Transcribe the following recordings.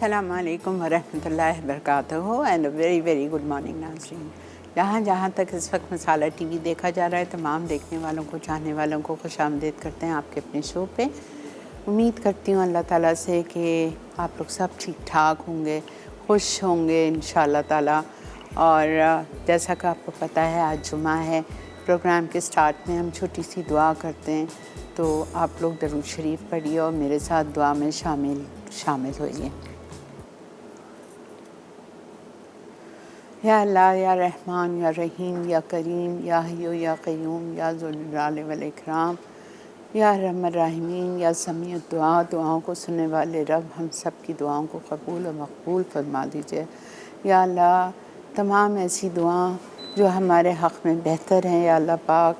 अस्सलामु अलैकुम वरहमतुल्लाहि वबरकातुहू and very very good morning नाज़रीन। जहाँ तक इस वक्त मसाला टीवी देखा जा रहा है, तमाम देखने वालों को, चाहने वालों को खुशामदीद करते हैं आपके अपने शो पे। उम्मीद करती हूँ अल्लाह ताला से कि आप लोग सब ठीक ठाक होंगे, खुश होंगे इंशाअल्लाह ताला। और जैसा कि आपको पता है आज जुमा है, प्रोग्राम के स्टार्ट में हम छोटी सी दुआ करते हैं, तो आप लोग दरूद शरीफ पढ़िए और मेरे साथ दुआ में शामिल होइए। या अल्लाह, या रहमान, या रहीम, या करीम, या हय्यू, या क़य्यूम, या ज़ुल जलाल वल इकराम, या रहमान राहिमीन, या समीउ दुआ, दुआओं को सुनने वाले रब हम सब की दुआओं को कबूल और मकबूल फरमा दीजिए। या अल्लाह, तमाम ऐसी दुआ जो हमारे हक़ में बेहतर हैं, या अल्लाह पाक,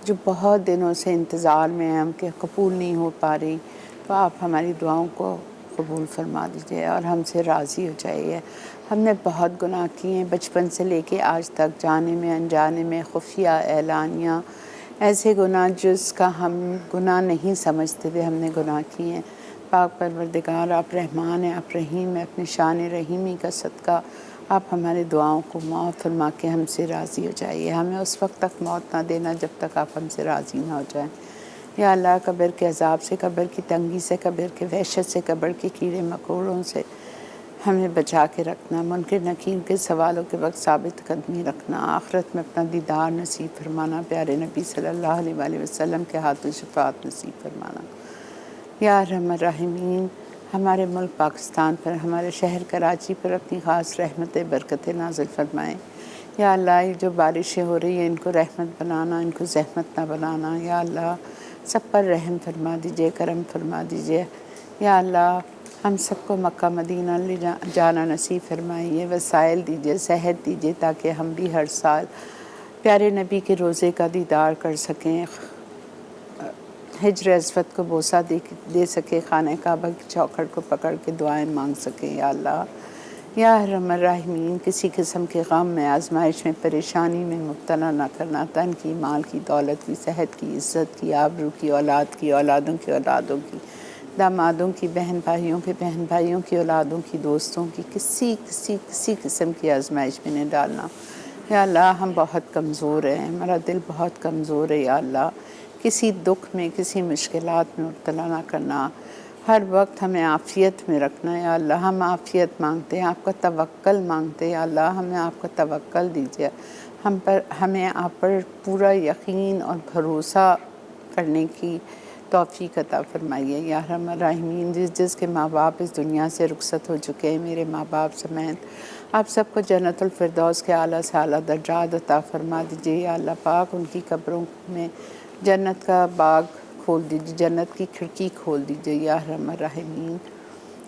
जो बहुत दिनों से इंतज़ार में हैं, हम के कबूल नहीं हो पा रही, तो आप हमारी दुआओं को कबूल फरमा दीजिए और हमसे राज़ी हो जाइए। हमने बहुत गुनाह किए हैं बचपन से लेके आज तक, जाने में अनजाने में, खुफिया एलानिया, ऐसे गुनाह जिसका हम गुनाह नहीं समझते थे हमने गुनाह किए हैं। पाक परवरदिगार, आप रहमान हैं, आप रहीम हैं, अपनी शान रहीमी का सदका आप हमारी दुआओं को माफ़ फरमा के हमसे राज़ी हो जाइए। हमें उस वक्त तक मौत ना देना जब तक आप हमसे राज़ी ना हो जाएं। या अल्लाह, कब्र के अज़ाब से, कब्र की तंगी से, कब्र के वहशत से, कब्र के कीड़े मकोड़ों से हमें बचा के रखना, मुनकर नकीर के सवालों के वक्त साबित कदमी रखना, आखिरत में अपना दीदार नसीब फरमाना, प्यारे नबी सल्लल्लाहु अलैहि वसल्लम के हाथों शफ़ाअत नसीब फरमाना। या रहमान राहिमीन, हमारे मुल्क पाकिस्तान पर, हमारे शहर कराची पर अपनी ख़ास रहमत बरकत नाज़िल फरमाएँ। या अल्लाह, ये जो बारिशें हो रही हैं इनको रहमत बनाना, इनको ज़हमत ना बनाना। या अल्लाह, सब पर रहम फरमा दीजिए, करम फरमा दीजिए। या अल्लाह, हम सबको मक्का मदीना ले जाना नसीब फरमाइए, वसाइल दीजिए, सेहत दीजिए, ताकि हम भी हर साल प्यारे नबी के रोज़े का दीदार कर सकें, हिज्र अस्वद को बोसा दे सके, खाने काबा की चौखट को पकड़ के दुआएं मांग सकें। या अल्लाह, या रहमान राहिमीन, किसी किस्म के गम में, आजमाइश में, परेशानी में मुब्तला ना करना, तन की, माल की, दौलत की, सेहत की, इज़्ज़त की, आबरू की, औलाद की, औलादों की औलादों की, दामादों की, बहन भाइयों के बहन भाइयों की औलादों की, दोस्तों की, किसी किस्म की आजमाइश में नहीं डालना। या अल्लाह, हम बहुत कमज़ोर हैं, हमारा दिल बहुत कमज़ोर है। या अल्लाह, किसी दुख में, किसी मुश्किलात में मुब्तला ना करना, हर वक्त हमें आफ़ियत में रखना। या अल्लाह, हम आफ़ियत मांगते हैं, आपका तवक्कल मांगते हैं। या अल्लाह, हमें आपका तवक्कल दीजिए, हमें आप पर पूरा यकीन और भरोसा करने की तौफ़ीक़ अता फ़रमाइए। या रहमान राहिमीन, जिसके माँ बाप इस दुनिया से रुखसत हो चुके हैं, मेरे माँ बाप समेत आप सबको जन्नतुल फ़िरदौस के आला से आला दर्जात अता फ़रमा दीजिए। या अल्लाह पाक, उनकी कब्रों में जन्नत का बाग खोल दीजिए, जन्नत की खिड़की खोल दीजिए। या रहमान राहिमीन,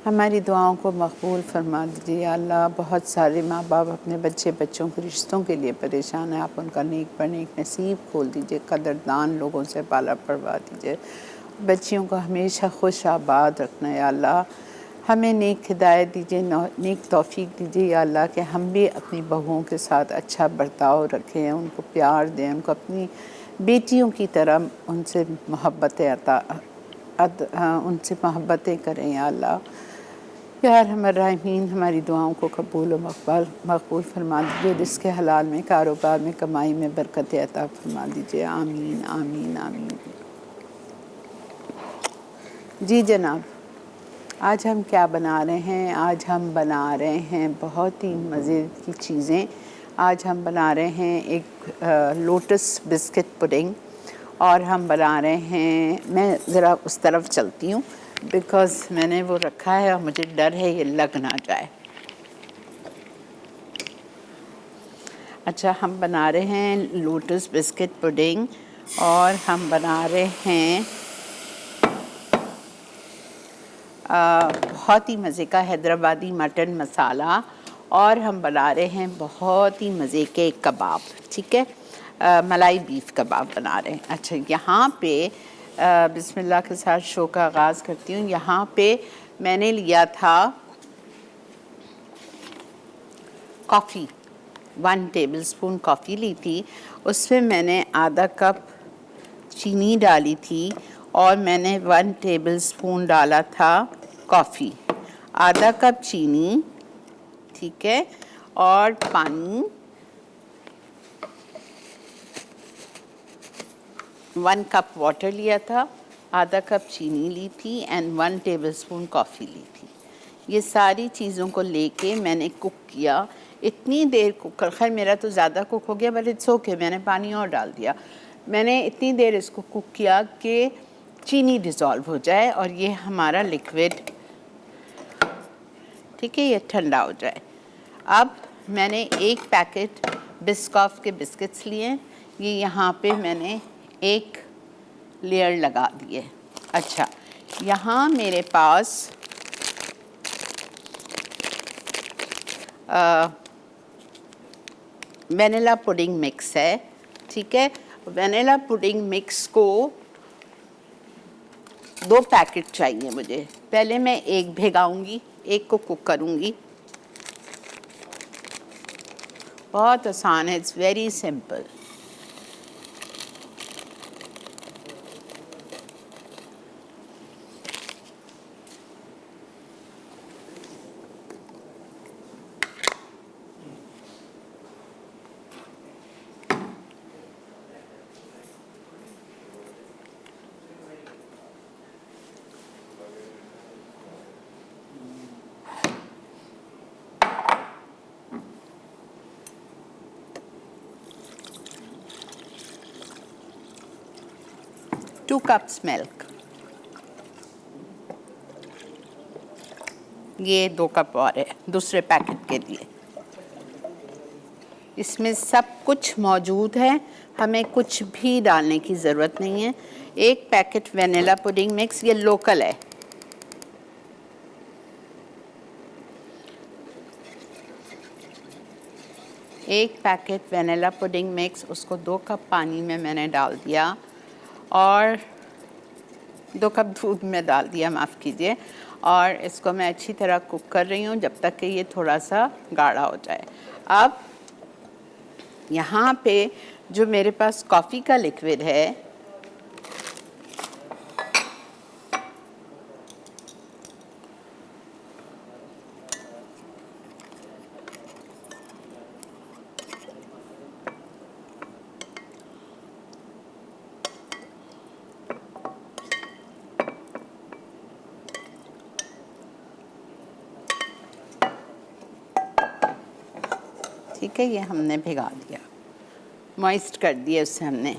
हमारी दुआओं को मकबूल फरमा दीजिए। या अल्लाह, बहुत सारे माँ बाप अपने बच्चों के रिश्तों के लिए परेशान हैं, आप उनका नेक पर नेक नसीब खोल दीजिए, कदरदान लोगों से पाला पड़वा दीजिए, बच्चियों को हमेशा खुश आबाद रखना। या अल्लाह, हमें नेक हिदायत दीजिए, नेक तौफ़ीक़ दीजिए। या अल्लाह, कि हम भी अपनी बहुओं के साथ अच्छा बर्ताव रखें, उनको प्यार दें, उनको अपनी बेटियों की तरह उनसे उनसे मोहब्बतें करें। या अल्लाह, या रहमान राहिमीन, हमारी दुआओं को कबूल और मकबूल फरमा दीजिए, रिज़्क़ हलाल में, कारोबार में, कमाई में बरकत अता फरमा दीजिए। आमीन आमीन आमीन। जी जनाब, आज हम क्या बना रहे हैं? आज हम बना रहे हैं बहुत ही मज़े की चीज़ें। आज हम बना रहे हैं एक लोटस बिस्किट पुडिंग, और हम बना रहे हैं, मैं ज़रा उस तरफ चलती हूँ बिकॉज़ मैंने वो रखा है और मुझे डर है ये लग ना जाए। अच्छा, हम बना रहे हैं लोटस बिस्किट पुडिंग, और हम बना रहे हैं बहुत ही मज़े का हैदराबादी मटन मसाला, और हम बना रहे हैं बहुत ही मज़े के कबाब। ठीक है, मलाई बीफ कबाब बना रहे हैं। अच्छा, यहाँ पे बिस्मिल्लाह के साथ शो का आगाज़ करती हूँ। यहाँ पे मैंने लिया था कॉफ़ी, 1 टेबलस्पून कॉफ़ी ली थी, उसमें मैंने आधा कप चीनी डाली थी, और मैंने 1 टेबलस्पून डाला था कॉफ़ी। आधा कप चीनी, ठीक है, और पानी, 1 कप वाटर लिया था, आधा कप चीनी ली थी एंड 1 टेबलस्पून कॉफ़ी ली थी। ये सारी चीज़ों को लेके मैंने कुक किया। इतनी देर कुक कर, खैर मेरा तो ज़्यादा कुक हो गया बट इट्स ओके, मैंने पानी और डाल दिया। मैंने इतनी देर इसको कुक किया कि चीनी डिज़ोल्व हो जाए और ये हमारा लिक्विड, ठीक है, ये ठंडा हो जाए। अब मैंने 1 पैकेट बिस्कॉफ के बिस्किट्स लिए, ये यहाँ पे मैंने 1 लेयर लगा दिए। अच्छा, यहाँ मेरे पास वेनिला पुडिंग मिक्स है, ठीक है। वेनिला पुडिंग मिक्स को 2 पैकेट चाहिए मुझे। पहले मैं 1 भिगाऊंगी, 1 को कुक करूंगी। बहुत आसान है, it's very simple. Two cups milk, ये 2 कप और है दूसरे पैकेट के लिए। इसमें सब कुछ मौजूद है, हमें कुछ भी डालने की ज़रूरत नहीं है। 1 पैकेट वेनिला पुडिंग मिक्स, ये लोकल है। एक पैकेट वेनिला पुडिंग मिक्स, उसको 2 कप पानी में मैंने डाल दिया और 2 कप दूध में डाल दिया, माफ़ कीजिए। और इसको मैं अच्छी तरह कुक कर रही हूँ जब तक कि ये थोड़ा सा गाढ़ा हो जाए। अब यहाँ पे जो मेरे पास कॉफ़ी का लिक्विड है, ठीक है, ये हमने भिगा दिया, मॉइस्ट कर दिया उससे हमने।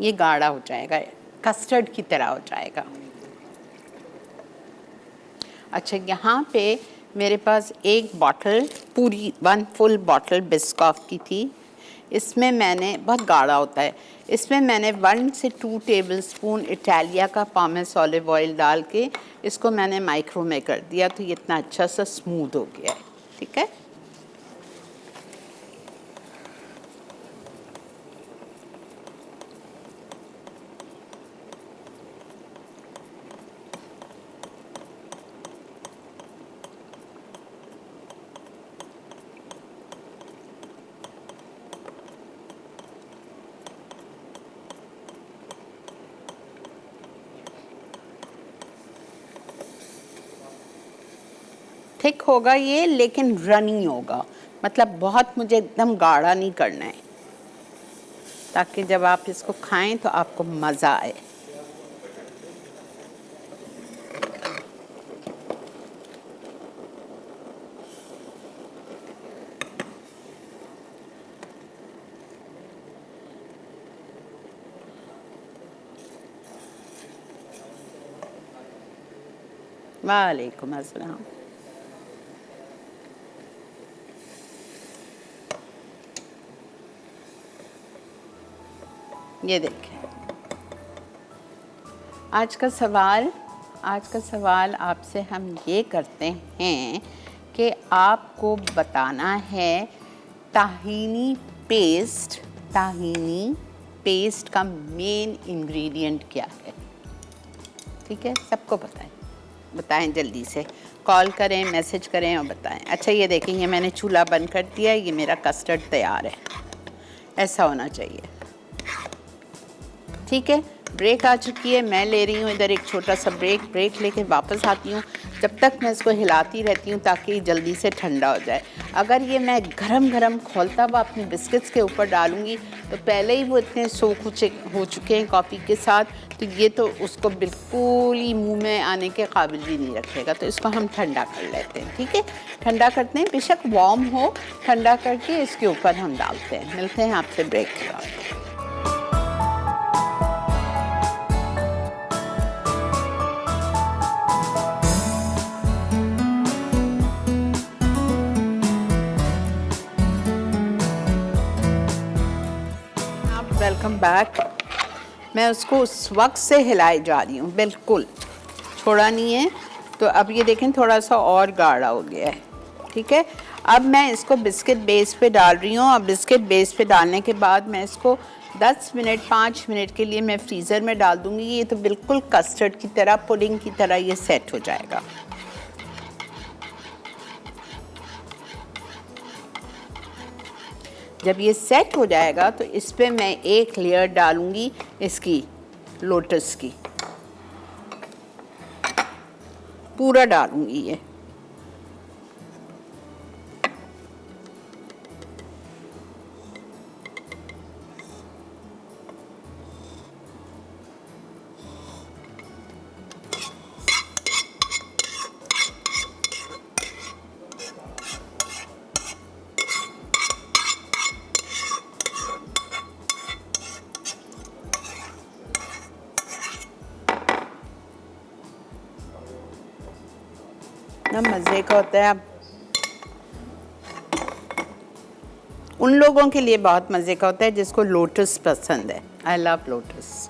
ये गाढ़ा हो जाएगा, कस्टर्ड की तरह हो जाएगा। अच्छा, यहाँ पे मेरे पास 1 बॉटल, पूरी 1 फुल बॉटल बिस्कॉफ की थी। इसमें मैंने, बहुत गाढ़ा होता है, इसमें मैंने 1 से 2 टेबलस्पून इटालिया का पामेस ऑलिव ऑयल डाल के इसको मैंने माइक्रो में कर दिया, तो ये इतना अच्छा सा स्मूथ हो गया है, ठीक है। थिक होगा ये, लेकिन रनी होगा, मतलब बहुत मुझे एकदम गाढ़ा नहीं करना है, ताकि जब आप इसको खाएं तो आपको मज़ा आए। वालेकुम अस्सलाम। ये देखें, आज का सवाल आपसे हम ये करते हैं कि आपको बताना है ताहीनी पेस्ट का मेन इंग्रेडिएंट क्या है, ठीक है, सबको पता है। बताएं जल्दी से, कॉल करें, मैसेज करें और बताएं। अच्छा ये देखें, ये मैंने चूल्हा बंद कर दिया, ये मेरा कस्टर्ड तैयार है, ऐसा होना चाहिए। ठीक है, ब्रेक आ चुकी है, मैं ले रही हूँ इधर एक छोटा सा ब्रेक लेके वापस आती हूँ। जब तक मैं इसको हिलाती रहती हूँ ताकि जल्दी से ठंडा हो जाए। अगर ये मैं गरम गरम खोलता हुआ अपने बिस्किट्स के ऊपर डालूँगी तो पहले ही वो इतने सोख हो चुके हैं कॉफ़ी के साथ, तो ये तो उसको बिल्कुल ही मुंह में आने के काबिल भी नहीं रखेगा। तो इसको हम ठंडा कर लेते हैं। ठीक है, ठंडा करते हैं, बेशक वार्म हो, ठंडा करके इसके ऊपर हम डालते हैं। मिलते हैं आपसे ब्रेक के बाद। Welcome back. मैं उसको उस वक्त से हिलाई जा रही हूँ, बिल्कुल छोड़ा नहीं है। तो अब ये देखें थोड़ा सा और गाढ़ा हो गया है। ठीक है, अब मैं इसको बिस्किट बेस पे डाल रही हूँ। अब बिस्किट बेस पे डालने के बाद मैं इसको 10 मिनट 5 मिनट के लिए मैं फ्रीज़र में डाल दूँगी। ये तो बिल्कुल कस्टर्ड की तरह, पुडिंग की तरह ये सेट हो जाएगा। जब ये सेट हो जाएगा तो इस पे मैं एक लेयर डालूंगी इसकी, लोटस की, पूरा डालूंगी ये। ना मज़े का होता है। अब उन लोगों के लिए बहुत मज़े का होता है जिसको लोटस पसंद है। I love lotus.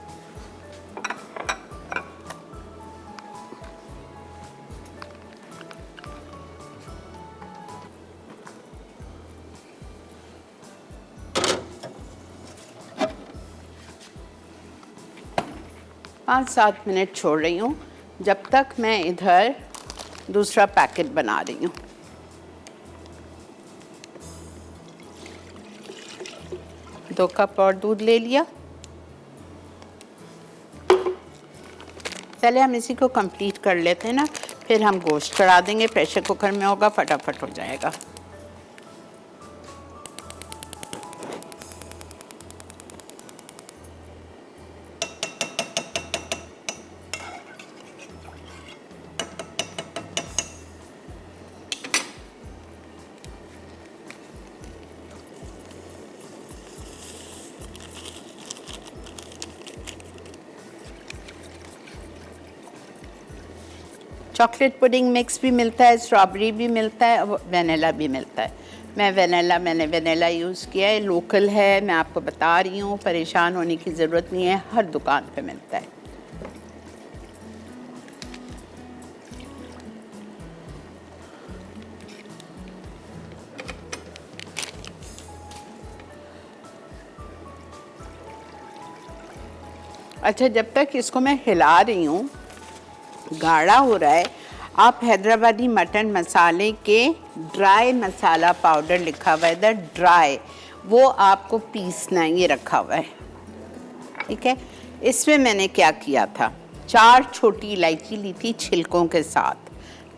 पाँच 7 मिनट छोड़ रही हूँ जब तक मैं इधर दूसरा पैकेट बना रही हूँ। दो कप और दूध ले लिया। पहले हम इसी को कंप्लीट कर लेते हैं ना, फिर हम गोश्त चढ़ा देंगे। प्रेशर कुकर में होगा, फटाफट हो जाएगा। चॉकलेट पुडिंग मिक्स भी मिलता है, स्ट्रॉबेरी भी मिलता है और वेनिला भी मिलता है। मैंने वेनिला यूज़ किया है, लोकल है, मैं आपको बता रही हूँ, परेशान होने की ज़रूरत नहीं है, हर दुकान पे मिलता है। अच्छा, जब तक इसको मैं हिला रही हूँ, गाढ़ा हो रहा है, आप हैदराबादी मटन मसाले के ड्राई मसाला पाउडर लिखा हुआ है इधर, ड्राई, वो आपको पीसना है, ये रखा हुआ है। ठीक है, इसमें मैंने क्या किया था, 4 छोटी इलायची ली थी छिलकों के साथ,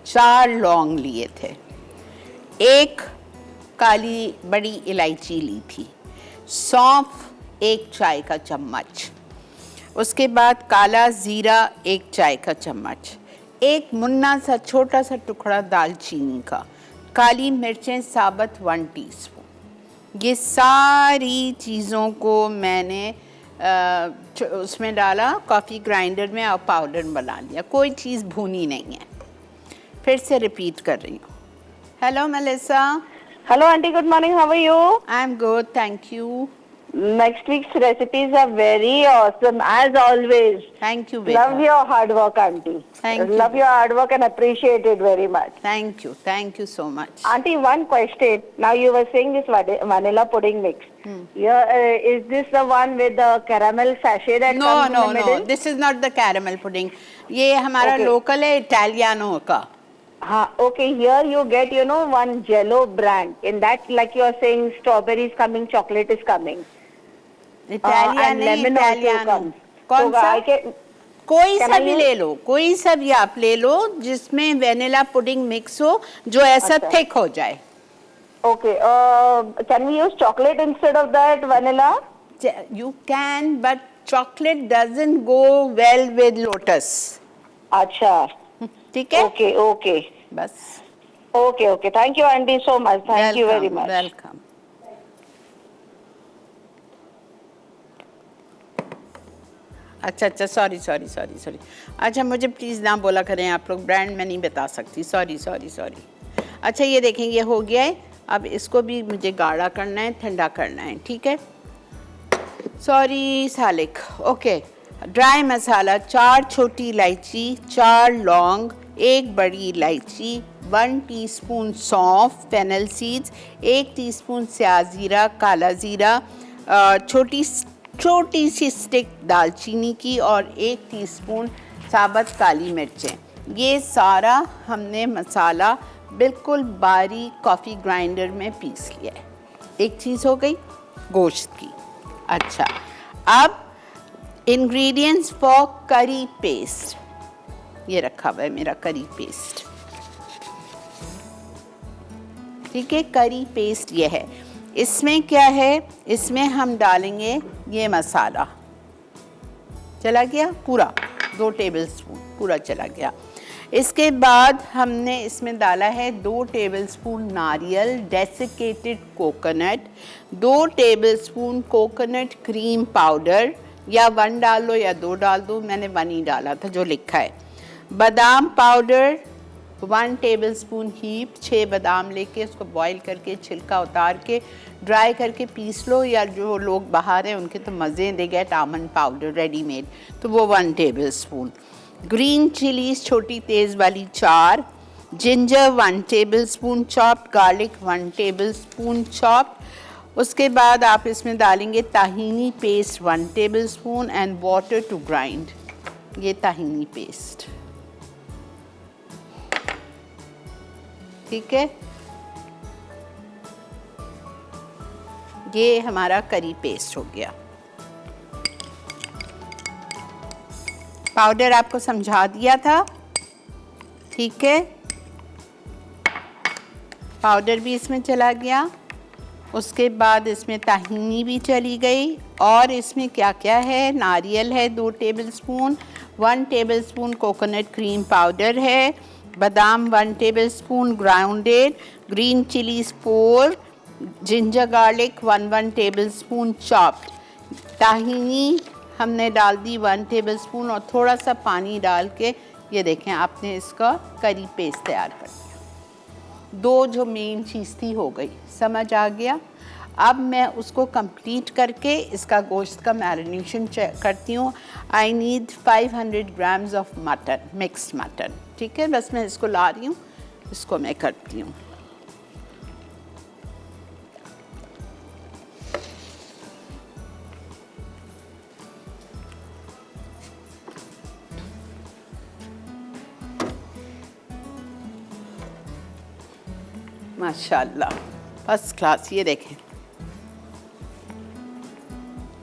4 लौंग लिए थे, 1 काली बड़ी इलायची ली थी, सौंफ 1 चाय का चम्मच, उसके बाद काला ज़ीरा 1 चाय का चम्मच, 1 मुन्ना सा छोटा सा टुकड़ा दालचीनी का, काली मिर्चें साबुत 1 टीस्पून। ये सारी चीज़ों को मैंने उसमें डाला, कॉफ़ी ग्राइंडर में, और पाउडर बना लिया। कोई चीज़ भूनी नहीं है। फिर से रिपीट कर रही हूँ। Hello Melissa. Hello aunty, good morning, how are you? I am good, thank you. Next week's recipes are very awesome as always. Thank you, beta. Love your hard work, auntie. Thank you. Love your hard work and appreciate it very much. Thank you so much. Auntie, one question. Now you were saying this vanilla pudding mix. Yeah, is this the one with the caramel sachet that comes in the middle? No. This is not the caramel pudding. ये हमारा Okay. Local है Italiano का। हाँ, okay. Here you get, you know, one Jello brand. In that, like you are saying, strawberry is coming, chocolate is coming, Italia and नहीं, lemon also Italiano. comes. कौन So सा? I can कोई can सा I भी use? ले लो, कोई सा भी आप ले लो जिसमें वेनिला पुडिंग मिक्स हो, जो ऐसा अच्छा। थिक हो जाए। Okay. Can we use chocolate instead of that vanilla? You can, but chocolate doesn't go well with lotus। अच्छा. ठीक है, Okay. Okay. बस। Okay. Okay. Thank you, Aunty, so much. Thank you very welcome much. Welcome. अच्छा अच्छा, sorry sorry sorry sorry. अच्छा, मुझे please ना बोला करें आप लोग, ब्रांड मैं नहीं बता सकती, सॉरी सॉरी सॉरी। अच्छा, ये देखें, ये हो गया है। अब इसको भी मुझे गाढ़ा करना है, ठंडा करना है, ठीक है। सॉरी सालिक। ओके, ड्राई मसाला 4 छोटी इलायची, 4 लौंग, 1 बड़ी इलायची, 1 टीस्पून सौंफ फेनल सीड्स, 1 टीस्पून स्याह ज़ीरा काला ज़ीरा, छोटी सी स्टिक दालचीनी की और 1 टीस्पून साबुत काली मिर्चें। ये सारा हमने मसाला बिल्कुल बारीक कॉफ़ी ग्राइंडर में पीस लिया है। एक चीज़ हो गई गोश्त की। अच्छा, अब इंग्रेडिएंट्स फॉर करी पेस्ट, ये रखा हुआ है मेरा करी पेस्ट, ठीक है। करी पेस्ट ये है। इसमें क्या है, इसमें हम डालेंगे ये मसाला, चला गया पूरा 2 टेबलस्पून पूरा चला गया। इसके बाद हमने इसमें डाला है 2 टेबलस्पून नारियल desiccated coconut, 2 tablespoon coconut cream powder, या 1 डाल लो या 2 डाल दो, मैंने 1 ही डाला था जो लिखा है। बादाम पाउडर 1 टेबलस्पून हीप, 6 बादाम लेके उसको बॉईल करके छिलका उतार के ड्राई करके पीस लो, या जो लोग बाहर हैं उनके तो मज़े they get almond powder readymade, तो वो 1 टेबलस्पून। ग्रीन चिलीज छोटी तेज़ वाली 4, ginger 1 tablespoon chopped, garlic 1 tablespoon chopped. उसके बाद आप इसमें डालेंगे tahini paste 1 tablespoon and water to grind. ये ताहीनी पेस्ट, ठीक है। ये हमारा करी पेस्ट हो गया। पाउडर आपको समझा दिया था, ठीक है। पाउडर भी इसमें चला गया। उसके बाद इसमें ताहीनी भी चली गई। और इसमें क्या क्या है, नारियल है 2 tablespoon, 1 tablespoon coconut cream powder है, बादाम 1 tablespoon grounded, green chillies 4, ginger garlic 1 tablespoon chopped. Tahini हमने डाल दी 1 टेबलस्पून और थोड़ा सा पानी डाल के ये देखें आपने इसका करी पेस्ट तैयार कर दिया। 2 जो मेन चीज़ थी हो गई, समझ आ गया। अब मैं उसको कंप्लीट करके इसका गोश्त का मैरिनेशन करती हूँ। I need 500 grams of mutton, mixed mutton, ठीक है। बस मैं इसको ला रही हूँ, इसको मैं करती हूँ। माशाल्लाह फर्स्ट क्लास, ये देखें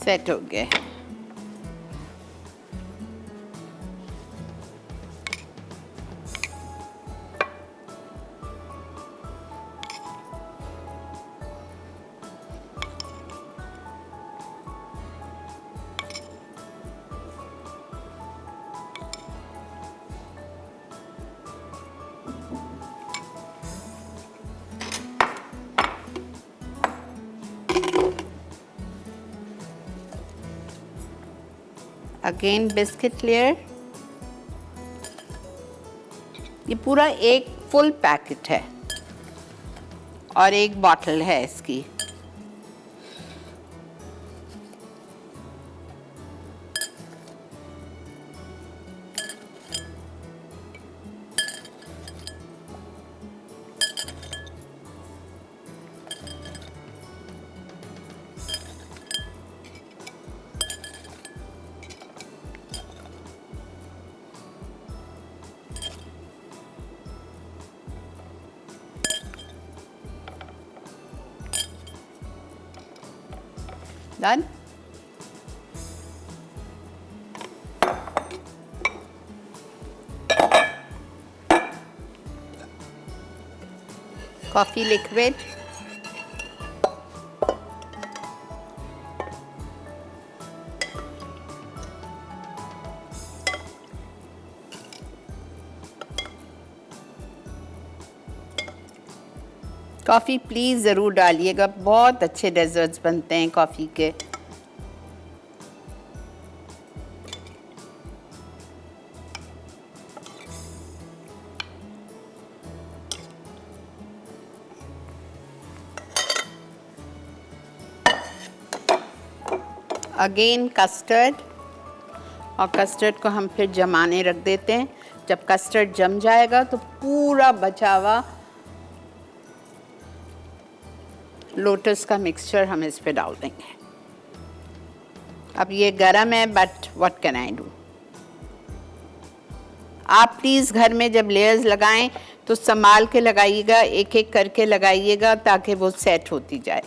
सेट हो गए। अगेन बिस्किट लेयर, ये पूरा एक फुल पैकेट है और एक बॉटल है इसकी। Done. Coffee liquid, coffee please ज़रूर डालिएगा, बहुत अच्छे डेजर्ट्स बनते हैं कॉफ़ी के। अगेन कस्टर्ड, और कस्टर्ड को हम फिर जमाने रख देते हैं। जब कस्टर्ड जम जाएगा तो पूरा बचा हुआ लोटस का मिक्सचर हम इस पे डाल देंगे। अब ये गरम है, but what can I do. आप प्लीज़ घर में जब लेयर्स लगाएं तो संभाल के लगाइएगा, एक एक करके लगाइएगा ताकि वो सेट होती जाए।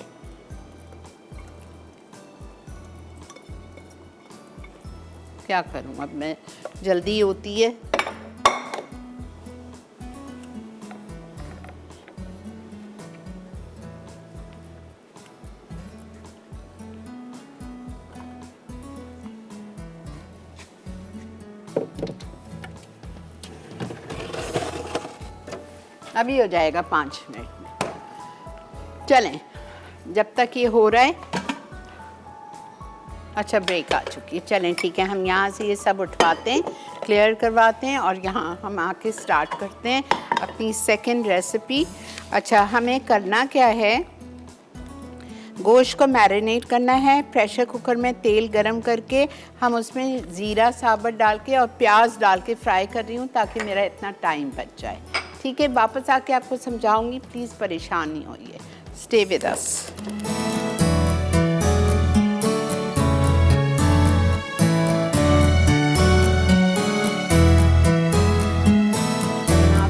क्या करूं, अब मैं जल्दी होती है। अभी हो जाएगा 5 मिनट में। चलें, जब तक ये हो रहा है। अच्छा, ब्रेक आ चुकी है। चलें ठीक है, हम यहाँ से ये सब उठवाते हैं, क्लियर करवाते हैं, और यहाँ हम आके स्टार्ट करते हैं अपनी सेकंड रेसिपी। अच्छा, हमें करना क्या है, गोश्त को मैरिनेट करना है। प्रेशर कुकर में तेल गरम करके हम उसमें ज़ीरा साबुत डाल के और प्याज डाल के फ्राई कर रही हूँ ताकि मेरा इतना टाइम बच जाए। ठीक है, वापस आके आपको समझाऊंगी, प्लीज़ परेशान नहीं होइए। Stay with us.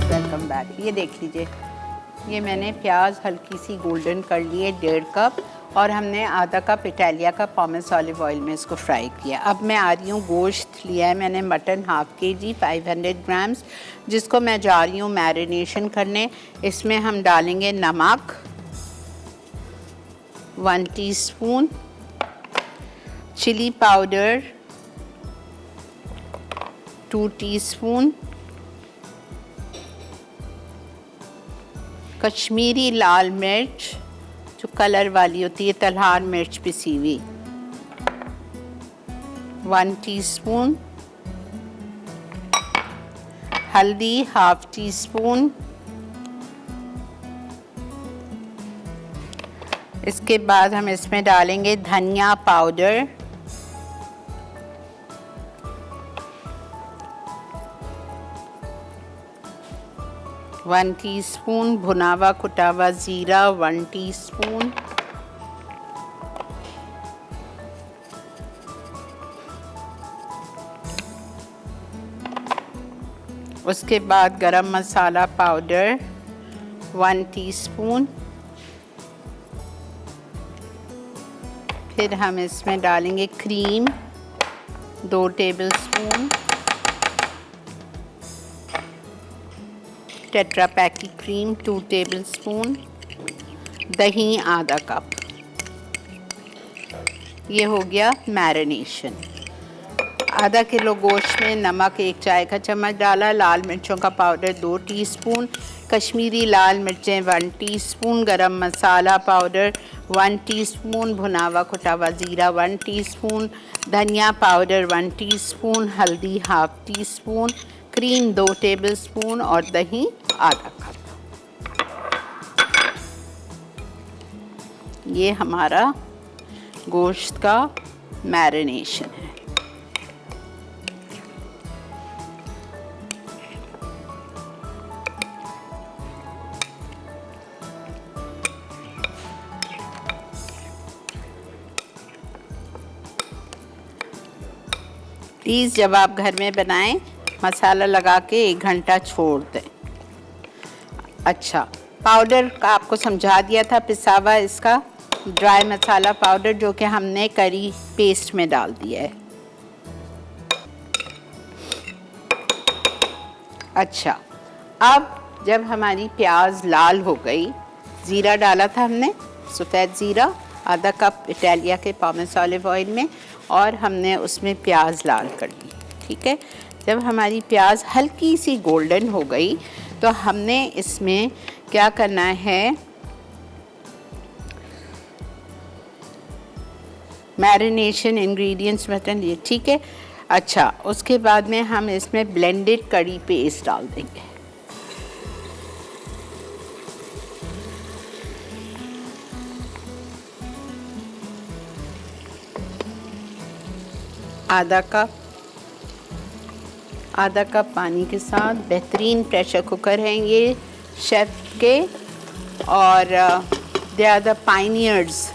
Welcome back. ये देख लीजिए, ये मैंने प्याज हल्की सी गोल्डन कर ली है, 1.5 कप, और हमने आधा कप इटालिया का पॉमेस ऑलिव ऑयल में इसको फ्राई किया। अब मैं आ रही हूँ, गोश्त लिया है मैंने मटन 1/2 kg 500 ग्राम्स, जिसको मैं जा रही हूँ मैरिनेशन करने। इसमें हम डालेंगे नमक 1 teaspoon, chilli powder 2 teaspoon, Kashmiri लाल मिर्च जो कलर वाली होती है, तलहार मिर्च पिसी हुई 1 टीस्पून, हल्दी 1/2 टीस्पून। इसके बाद हम इसमें डालेंगे धनिया पाउडर 1 टीस्पून, भुना हुआ कुटा हुआ ज़ीरा 1 टीस्पून, उसके बाद गरम मसाला पाउडर 1 टीस्पून। फिर हम इसमें डालेंगे क्रीम 2 टेबलस्पून, टेट्रा पैक की क्रीम 2 टेबलस्पून, दही आधा कप। ये हो गया मैरिनेशन। आधा किलो गोश्त में नमक 1 चाय का चम्मच डाला, लाल मिर्चों का पाउडर 2 टीस्पून, कश्मीरी लाल मिर्चें 1 टीस्पून, गरम मसाला पाउडर 1 टीस्पून, भुना हुआ कुटा हुआ ज़ीरा 1 टीस्पून, धनिया पाउडर 1 टीस्पून, हल्दी 1/2 टीस्पून, क्रीम 2 टेबलस्पून और दही आधा कप। ये हमारा गोश्त का मैरिनेशन है। प्लीज़ जब आप घर में बनाएं मसाला लगा के 1 घंटा छोड़ दें। अच्छा, पाउडर का आपको समझा दिया था पिसा हुआ इसका, ड्राई मसाला पाउडर जो कि हमने करी पेस्ट में डाल दिया है। अच्छा, अब जब हमारी प्याज लाल हो गई, ज़ीरा डाला था हमने, सफ़ेद ज़ीरा आधा कप इटालिया के पामेस ऑलिव ऑयल में, और हमने उसमें प्याज लाल कर ली। ठीक है, जब हमारी प्याज हल्की सी गोल्डन हो गई तो हमने इसमें क्या करना है, मैरिनेशन इंग्रेडिएंट्स मटन ये। ठीक है, अच्छा, उसके बाद में हम इसमें ब्लेंडेड करी पेस्ट डाल देंगे। आधा कप पानी के साथ। बेहतरीन प्रेशर कुकर हैं ये शेफ़ के, और they are the pioneers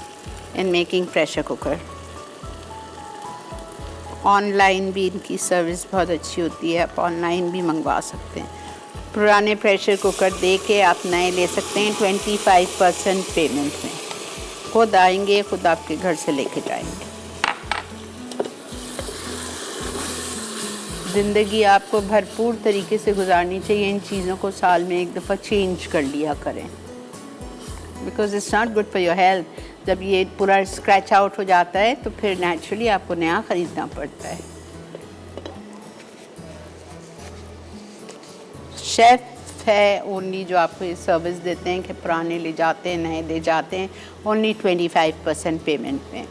in making pressure cooker. Online भी इनकी सर्विस बहुत अच्छी होती है, आप ऑनलाइन भी मंगवा सकते हैं। पुराने प्रेशर कुकर दे के आप नए ले सकते हैं 25% पेमेंट में। खुद आएंगे, खुद आपके घर से लेके जाएंगे। ज़िंदगी आपको भरपूर तरीके से गुजारनी चाहिए। इन चीज़ों को साल में एक दफ़ा चेंज कर लिया करें, because it's not good for your health. जब ये पूरा स्क्रैच आउट हो जाता है तो फिर नेचुरली आपको नया ख़रीदना पड़ता है। शेफ़ है ओनली जो आपको ये सर्विस देते हैं कि पुराने ले जाते हैं, नए ले जाते हैं, ओनली 25% पेमेंट में।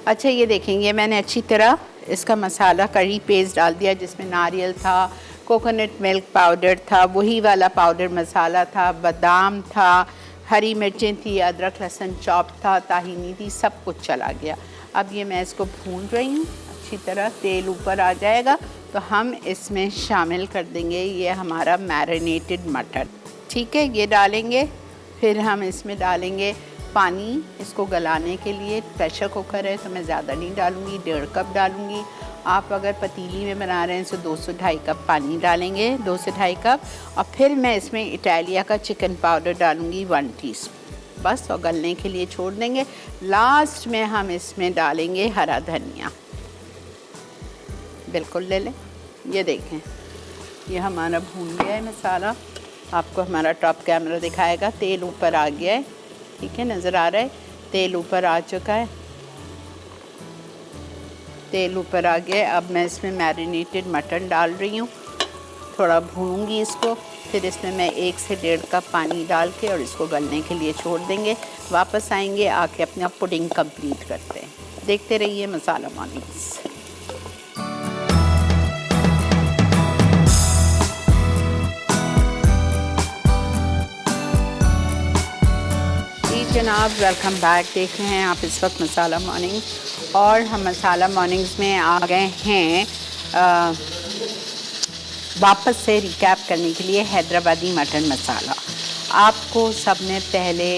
अच्छा, ये देखेंगे मैंने अच्छी तरह इसका मसाला करी पेस्ट डाल दिया, जिसमें नारियल था, कोकोनट मिल्क पाउडर था, वही वाला पाउडर मसाला था, बादाम था, हरी मिर्चें थी, अदरक लहसुन चॉप था, ताहीनी थी, सब कुछ चला गया। अब ये मैं इसको भून रही हूँ अच्छी तरह। तेल ऊपर आ जाएगा तो हम इसमें शामिल कर देंगे ये हमारा मैरिनेटेड मटन। ठीक है, ये डालेंगे। फिर हम इसमें डालेंगे पानी इसको गलाने के लिए। प्रेशर कुकर है तो मैं ज़्यादा नहीं डालूँगी, 1.5 कप डालूँगी। आप अगर पतीली में बना रहे हैं तो 2 से 2.5 कप पानी डालेंगे, 2 से 2.5 कप। और फिर मैं इसमें इटालिया का चिकन पाउडर डालूँगी 1 टीस्पून, बस, और गलने के लिए छोड़ देंगे। लास्ट में हम इसमें डालेंगे हरा धनिया। बिल्कुल ले लें। ये देखें, ये हमारा भून गया है मसाला। आपको हमारा टॉप कैमरा दिखाएगा। तेल ऊपर आ गया है, ठीक है, नज़र आ रहा है, तेल ऊपर आ चुका है, तेल ऊपर आ गया है। अब मैं इसमें मैरिनेटेड मटन डाल रही हूँ, थोड़ा भूनूंगी इसको। फिर इसमें मैं 1 से 1.5 कप पानी डाल के और इसको गलने के लिए छोड़ देंगे। वापस आएंगे, आके अपना पुडिंग कंप्लीट करते हैं। देखते रहिए मसाला मॉर्निंग्स। जनाब, वेलकम बैक। देख रहे हैं आप इस वक्त मसाला मॉर्निंग, और हम मसाला मॉर्निंग्स में आ गए हैं वापस से रिकैप करने के लिए हैदराबादी मटन मसाला। आपको सबने पहले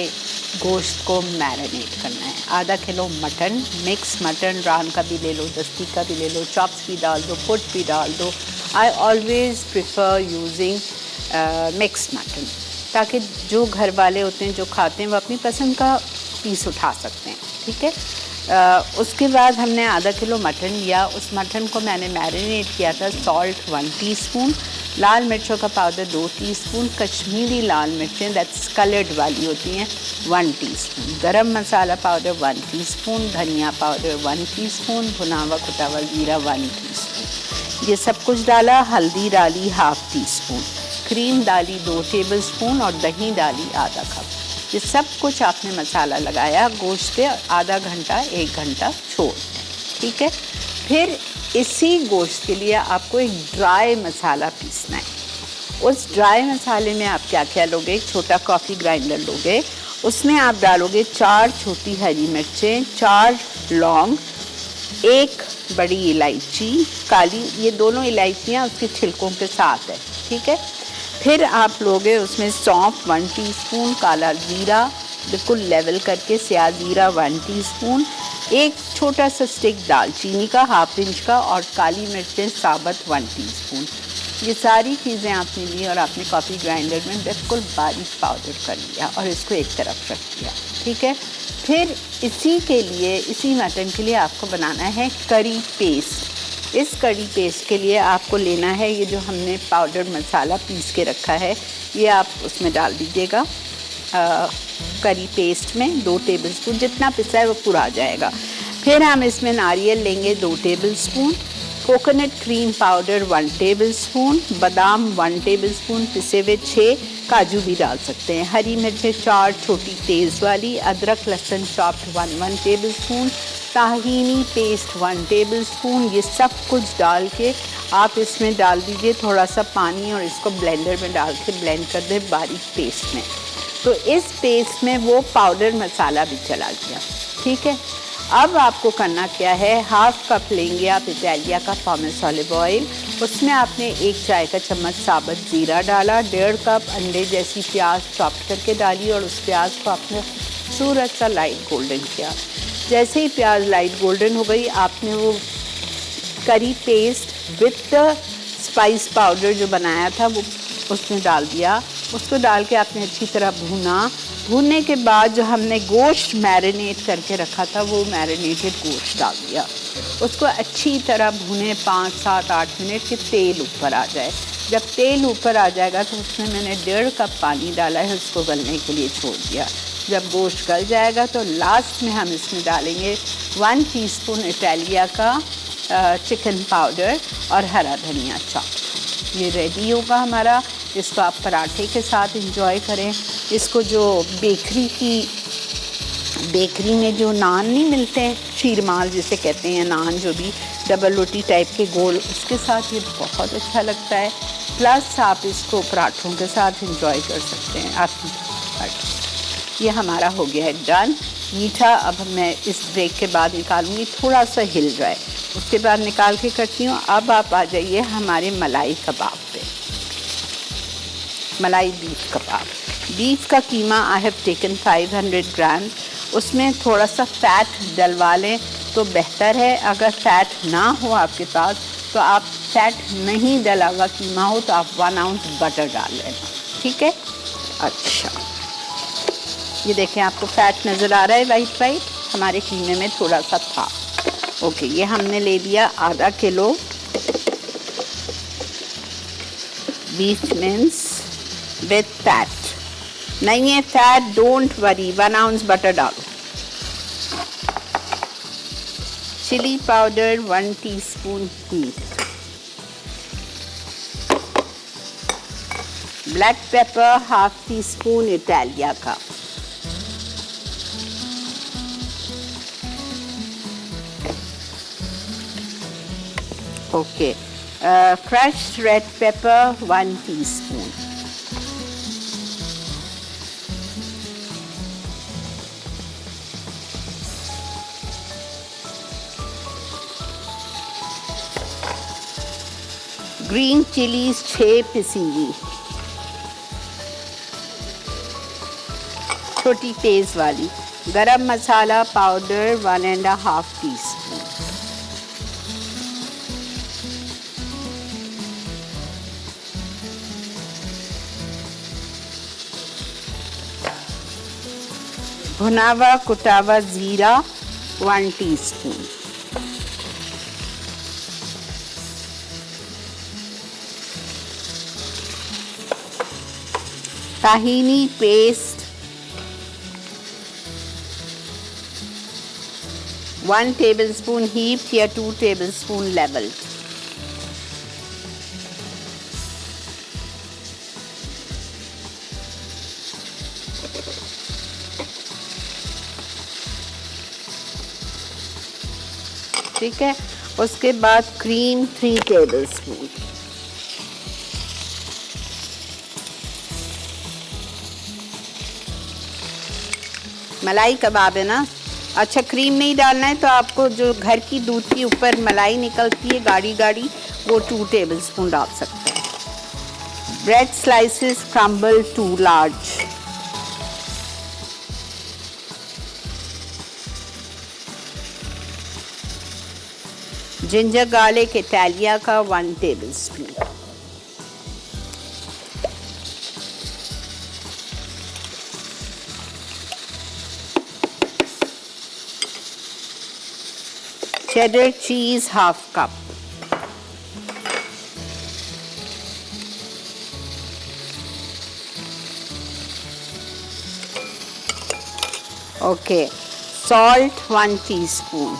गोश्त को मैरिनेट करना है। आधा किलो मटन, मिक्स मटन, रान का भी ले लो, दस्ती का भी ले लो, चॉप्स भी डाल दो, फुट भी डाल दो। I always prefer using mix mutton, ताकि जो घर वाले होते हैं जो खाते हैं वो अपनी पसंद का पीस उठा सकते हैं। ठीक है, उसके बाद हमने आधा किलो मटन लिया। उस मटन को मैंने मैरिनेट किया था। सॉल्ट 1 टीस्पून, लाल मिर्चों का पाउडर 2 टीस्पून, कश्मीरी लाल मिर्चें दैट्स कलर्ड वाली होती हैं 1 टीस्पून, गरम मसाला पाउडर 1 टीस्पून, धनिया पाउडर 1 टीस्पून, भुना हुआ कुटा हुआ जीरा 1 टीस्पून। ये सब कुछ डाला। हल्दी डाली 1/2 टीस्पून, क्रीम डाली 2 टेबलस्पून और दही डाली आधा कप। ये सब कुछ आपने मसाला लगाया, गोश्त पे आधा घंटा 1 घंटा छोड़ दें। ठीक है, फिर इसी गोश्त के लिए आपको एक ड्राई मसाला पीसना है। उस ड्राई मसाले में आप क्या क्या लोगे? एक छोटा कॉफ़ी ग्राइंडर लोगे, उसमें आप डालोगे 4 छोटी हरी मिर्चें, 4 लौंग, 1 बड़ी इलायची काली, ये दोनों इलायचियाँ उसके छिलकों के साथ है। ठीक है, फिर आप लोगे उसमें सौंफ 1 टीस्पून, काला जीरा बिल्कुल लेवल करके, स्याह जीरा 1 टीस्पून, एक छोटा सा स्टिक दालचीनी का 1/2 इंच का, और काली मिर्चें साबुत 1 टीस्पून। ये सारी चीज़ें आपने ली और आपने कॉफ़ी ग्राइंडर में बिल्कुल बारीक पाउडर कर लिया और इसको एक तरफ रख दिया। ठीक है। फिर इसी के लिए, इसी मटन के लिए आपको बनाना है करी पेस्ट। इस करी पेस्ट के लिए आपको लेना है ये जो हमने पाउडर मसाला पीस के रखा है, ये आप उसमें डाल दीजिएगा। करी पेस्ट में 2 टेबलस्पून, जितना पिसा है वो पूरा आ जाएगा। फिर हम इसमें नारियल लेंगे 2 tablespoon, coconut cream powder 1 tablespoon, बादाम 1 टेबलस्पून, पिसे हुए 6 काजू भी डाल सकते हैं, हरी मिर्चें 4 छोटी तेज़ वाली, अदरक लहसुन चॉप्ड 1 टेबलस्पून, ताहीनी पेस्ट 1 टेबलस्पून। ये सब कुछ डाल के आप इसमें डाल दीजिए थोड़ा सा पानी और इसको ब्लेंडर में डाल के ब्लेंड कर दें बारीक पेस्ट में। तो इस पेस्ट में वो पाउडर मसाला भी चला गया, ठीक है। अब आपको करना क्या है, 1/2 कप लेंगे आप इटालिया का पॉमेस ऑलिव ऑयल, उसमें आपने 1 चाय का चम्मच साबुत ज़ीरा डाला, 1.5 कप अंडे जैसी प्याज चॉप करके डाली और उस प्याज को आपने खूबसूरत सा लाइट गोल्डन किया। जैसे ही प्याज लाइट गोल्डन हो गई, आपने वो करी पेस्ट विथ स्पाइस पाउडर जो बनाया था वो उसमें डाल दिया। उसको डाल के आपने अच्छी तरह भूना। भूनने के बाद जो हमने गोश्त मैरिनेट करके रखा था वो मैरिनेटेड गोश्त डाल दिया। उसको अच्छी तरह भूने 5, 7, 8 मिनट के तेल ऊपर आ जाए। जब तेल ऊपर आ जाएगा तो उसमें मैंने 1.5 कप पानी डाला है, उसको गलने के लिए छोड़ दिया। जब गोश्त गल जाएगा तो लास्ट में हम इसमें डालेंगे 1 टीस्पून इटालिया का चिकन पाउडर और हरा धनिया चॉप। ये रेडी होगा हमारा। इसको आप पराठे के साथ एंजॉय करें। इसको जो बेकरी में जो नान नहीं मिलते हैं, शीरमाल जिसे कहते हैं, नान जो भी डबल रोटी टाइप के गोल, उसके साथ ये बहुत अच्छा लगता है। प्लस आप इसको पराठों के साथ एंजॉय कर सकते हैं। आप ये हमारा हो गया है डन मीठा। अब मैं इस ब्रेक के बाद निकालूंगी, थोड़ा सा हिल जाए, उसके बाद निकाल के करती हूँ। अब आप आ जाइए हमारे मलाई कबाब पे। मलाई बीफ कबाब। बीफ का कीमा आई हैव टेकन 500 ग्राम। उसमें थोड़ा सा फ़ैट डलवा लें तो बेहतर है। अगर फ़ैट ना हो आपके पास तो आप फ़ैट नहीं डला हुआ कीमा हो तो आप 1 आउंस बटर डाल लेना, ठीक है। अच्छा, ये देखें आपको फ़ैट नज़र आ रहा है वाइट वाइट, हमारे कीमे में थोड़ा सा था। ओके, ये हमने ले लिया आधा kilo beef mince with fat. नहीं है fat, don't worry, 1 ounce butter डालो। Chilli powder 1 teaspoon heat, black pepper 1/2 teaspoon इटालिया का, okay, fresh red pepper 1 teaspoon, green chillies 6 पिसी हुई, छोटी तेज वाली, गरम मसाला पाउडर 1.5 टीस्पून, भुनावा कुटावा जीरा 1 टीस्पून, ताहीनी पेस्ट 1 टेबलस्पून हीप्ड या 2 टेबलस्पून लेवल्ड, ठीक है। उसके बाद क्रीम 3 टेबलस्पून, मलाई कबाब है ना। अच्छा, क्रीम नहीं डालना है तो आपको जो घर की दूध की ऊपर मलाई निकलती है गाढ़ी गाढ़ी, वो 2 टेबलस्पून डाल सकते हैं। Bread slices crumble 2 large, ginger garlic Italia का 1 tablespoon, cheddar cheese half cup, okay, salt 1 teaspoon,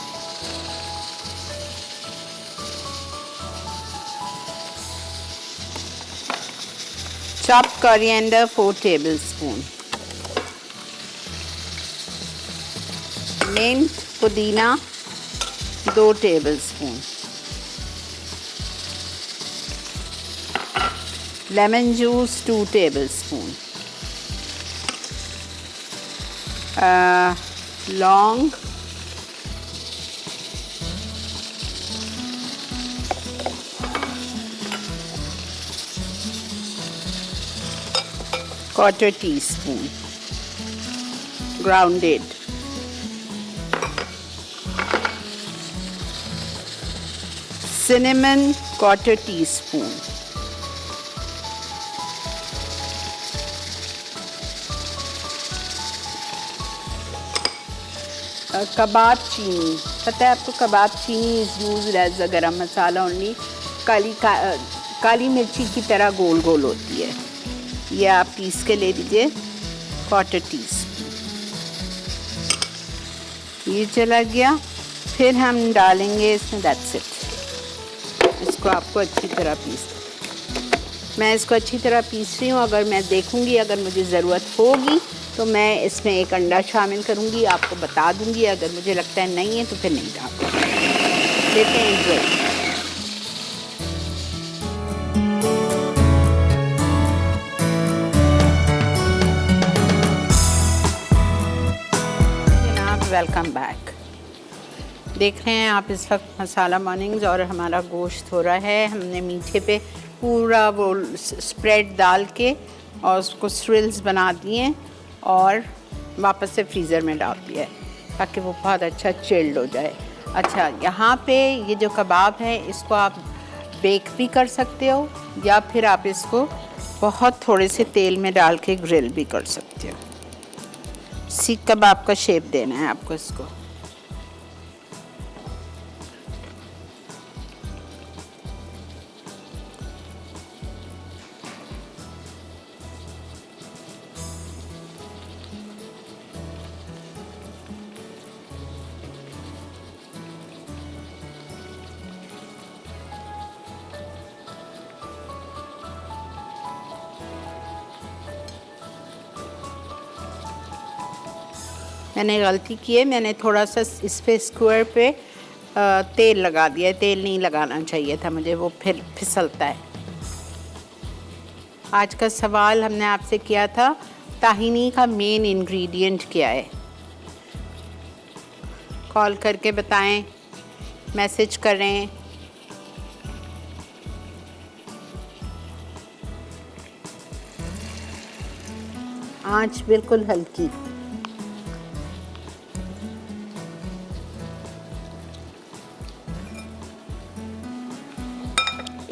chopped coriander 4 tablespoon, mint पुदीना 2 tablespoon, lemon juice 2 tablespoon, लौंग, quarter teaspoon, grounded, cinnamon quarter teaspoon, कबाब चीनी, पता है आपको कबाब चीनी इज़ यूज्ड एज अ गरम मसाला only, काली मिर्ची की तरह गोल गोल होती है, ये आप पीस के ले लीजिए, क्वार्टर टीस्पून, ये चला गया। फिर हम डालेंगे इसमें, दैट्स इट, इसको आपको अच्छी तरह मैं इसको अच्छी तरह पीस रही हूँ। अगर मैं देखूँगी अगर मुझे ज़रूरत होगी तो मैं इसमें एक अंडा शामिल करूँगी, आपको बता दूँगी। अगर मुझे लगता है नहीं है तो फिर नहीं डालूँगी। लेते हैं ड्राई। जनाब वेलकम बैक। देख रहे हैं आप इस वक्त मसाला मॉर्निंग्स और हमारा गोश्त हो रहा है। हमने मीठे पे पूरा वो स्प्रेड डाल के और उसको स्ट्रिल्स बना दिए और वापस से फ्रीज़र में डाल दिया है ताकि वो बहुत अच्छा चिल्ड हो जाए। अच्छा, यहाँ पे ये जो कबाब है इसको आप बेक भी कर सकते हो या फिर आप इसको बहुत थोड़े से तेल में डाल के ग्रिल भी कर सकते हो। सीख कबाब का शेप देना है आपको इसको। मैंने गलती की है, मैंने थोड़ा सा इस पे स्क्वायर पे तेल लगा दिया है। तेल नहीं लगाना चाहिए था मुझे, वो फिर फिसलता है। आज का सवाल हमने आपसे किया था, ताहिनी का मेन इंग्रेडिएंट क्या है? कॉल करके बताएं, मैसेज करें। आंच बिल्कुल हल्की।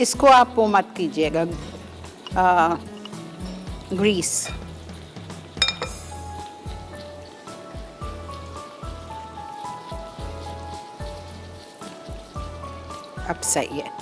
इसको आप वो मत कीजिएगा ग्रीस। अब सही है।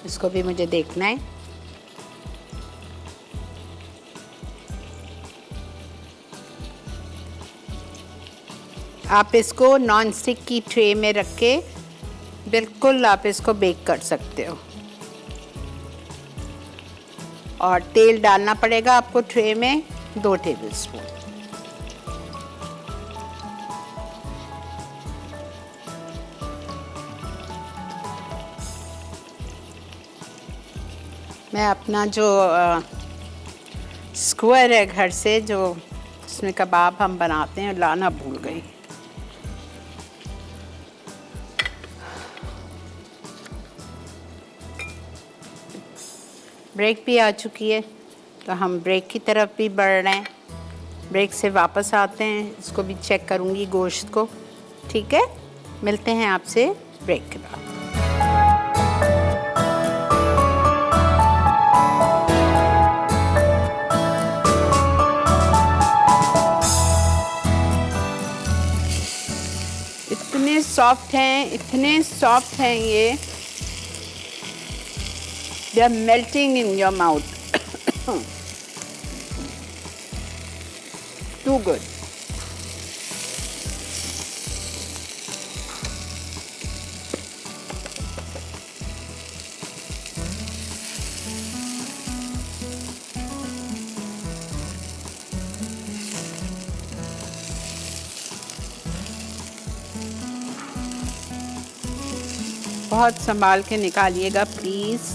इसको भी मुझे देखना है। आप इसको नॉन स्टिक की ट्रे में रख के बिल्कुल आप इसको बेक कर सकते हो। और तेल डालना पड़ेगा आपको ट्रे में 2 टेबलस्पून। मैं अपना जो स्क्वायर है घर से जो इसमें कबाब हम बनाते हैं लाना भूल गई। ब्रेक भी आ चुकी है तो हम ब्रेक की तरफ भी बढ़ रहे हैं। ब्रेक से वापस आते हैं, इसको भी चेक करूँगी गोश्त को। ठीक है, मिलते हैं आपसे ब्रेक के बाद। इतने सॉफ्ट हैं, इतने सॉफ्ट हैं ये, they are melting in your mouth. Too good. बहुत संभाल के निकालिएगा प्लीज़।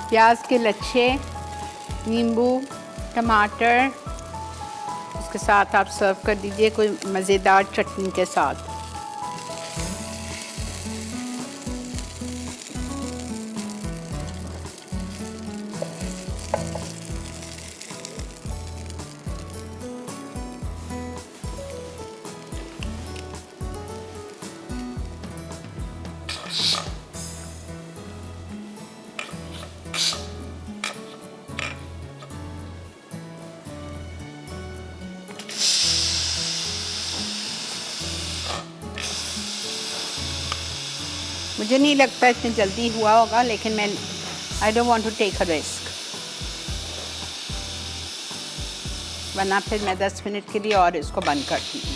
प्याज के लच्छे, नींबू, टमाटर, उसके साथ आप सर्व कर दीजिए कोई मज़ेदार चटनी के साथ। मुझे नहीं लगता इतनी जल्दी हुआ होगा, लेकिन मैं I don't want to take a risk, वरना फिर मैं 10 मिनट के लिए और इसको बंद करती हूँ।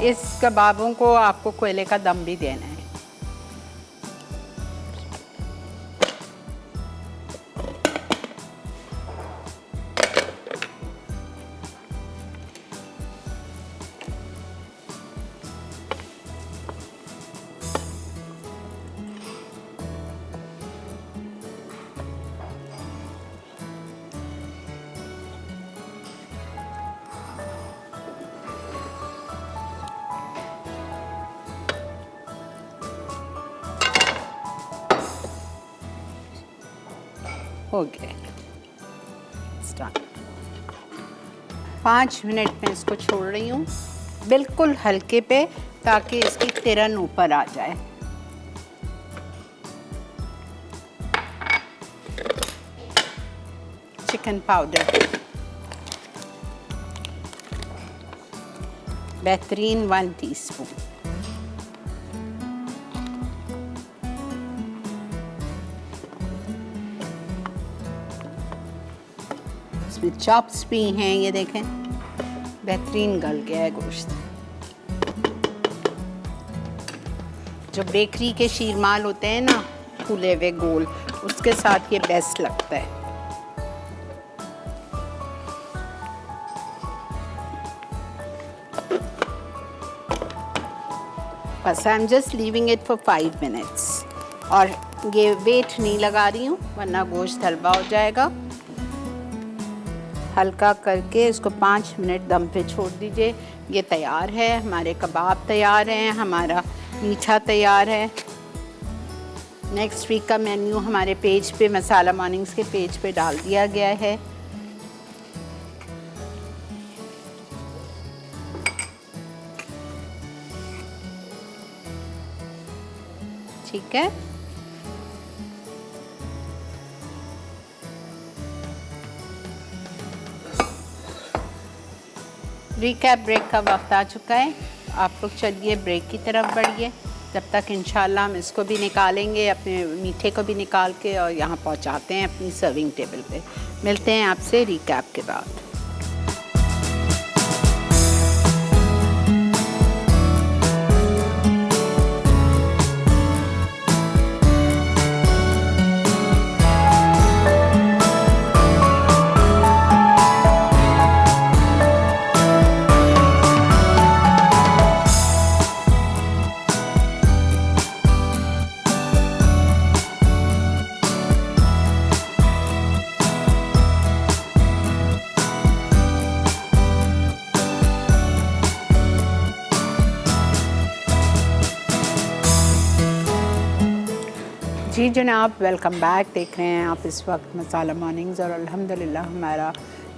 इस कबाबों को आपको कोयले का दम भी देना है। हो गया, 5 मिनट में इसको छोड़ रही हूँ बिल्कुल हल्के पे, ताकि इसकी तिरन ऊपर आ जाए। चिकन पाउडर बेहतरीन 1 टीस्पून, इसमें चॉप्स भी हैं, ये देखें बेहतरीन गल गया है गोश्त। जो बेकरी के शीरमाल होते हैं ना फूले हुए गोल, उसके साथ ये बेस्ट लगता है। बस I am just leaving it for 5 minutes, और ये वेट नहीं लगा रही हूँ वरना गोश्त हलवा हो जाएगा। हल्का करके इसको 5 मिनट दम पे छोड़ दीजिए। ये तैयार है, हमारे कबाब तैयार हैं, हमारा मीठा तैयार है। नेक्स्ट वीक का मेन्यू हमारे पेज पे, मसाला मॉर्निंग्स के पेज पे डाल दिया गया है। ठीक है, रिकैप ब्रेक का वक्त आ चुका है। आप लोग चलिए ब्रेक की तरफ बढ़िए। जब तक इंशाल्लाह हम इसको भी निकालेंगे, अपने मीठे को भी निकाल के और यहाँ पहुँचाते हैं अपनी सर्विंग टेबल पे। मिलते हैं आपसे रिकैप के बाद। जी जनाब, वेलकम बैक। देख रहे हैं आप इस वक्त मसाला मॉर्निंग्स और अल्हम्दुलिल्लाह हमारा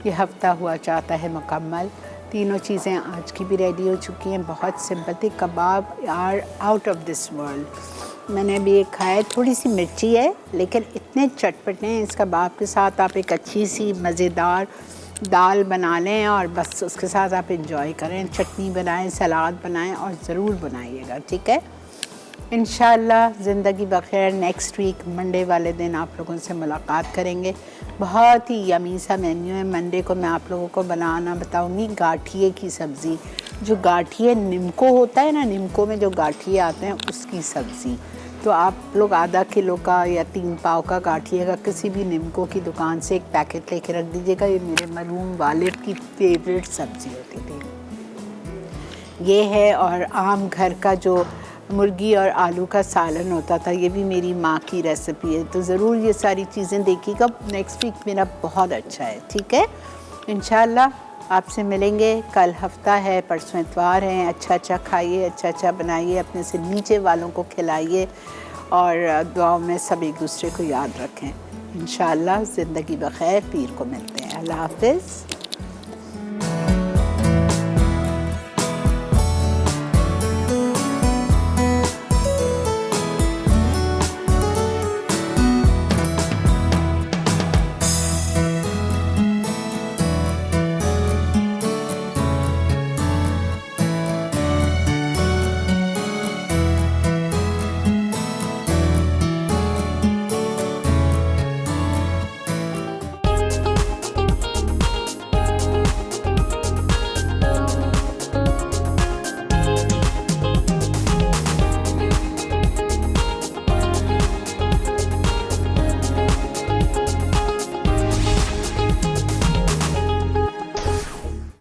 ये हफ़्ता हुआ चाहता है मुकम्मल। तीनों चीज़ें आज की भी रेडी हो चुकी हैं, बहुत सिंपल थी। Kebab are out of this world. मैंने अभी एक खाया, थोड़ी सी मिर्ची है लेकिन इतने चटपटे हैं। इस कबाब के साथ आप एक अच्छी सी मज़ेदार दाल बना लें और बस उसके साथ आप इंजॉय करें। चटनी बनाएं, सलाद बनाएं और ज़रूर बनाइएगा, ठीक है। इंशाअल्लाह ज़िंदगी बख़ैर नेक्स्ट वीक मंडे वाले दिन आप लोगों से मुलाकात करेंगे। बहुत ही यमी सा मेन्यू है। मंडे को मैं आप लोगों को बनाना बताऊंगी गाठिए की सब्ज़ी। जो गाठिए निम्को होता है ना, निम्को में जो गाठिए आते हैं उसकी सब्ज़ी। तो आप लोग आधा किलो का या 3 पाव का गाठिए का किसी भी निम्को की दुकान से एक पैकेट लेके रख दीजिएगा। ये मेरे मरहूम वालिद की फेवरेट सब्ज़ी होती थी ये है। और आम घर का जो मुर्गी और आलू का सालन होता था, ये भी मेरी माँ की रेसिपी है। तो ज़रूर ये सारी चीज़ें देखिएगा। नेक्स्ट वीक मेरा बहुत अच्छा है, ठीक है। इंशाअल्लाह आपसे मिलेंगे। कल हफ्ता है, परसों इतवार है। अच्छा अच्छा खाइए, अच्छा अच्छा बनाइए, अपने से नीचे वालों को खिलाइए और दुआओं में सब एक दूसरे को याद रखें। इंशाअल्लाह ज़िंदगी बख़ैर। पीर को मिलते हैं। अल्लाह हाफ़िज़।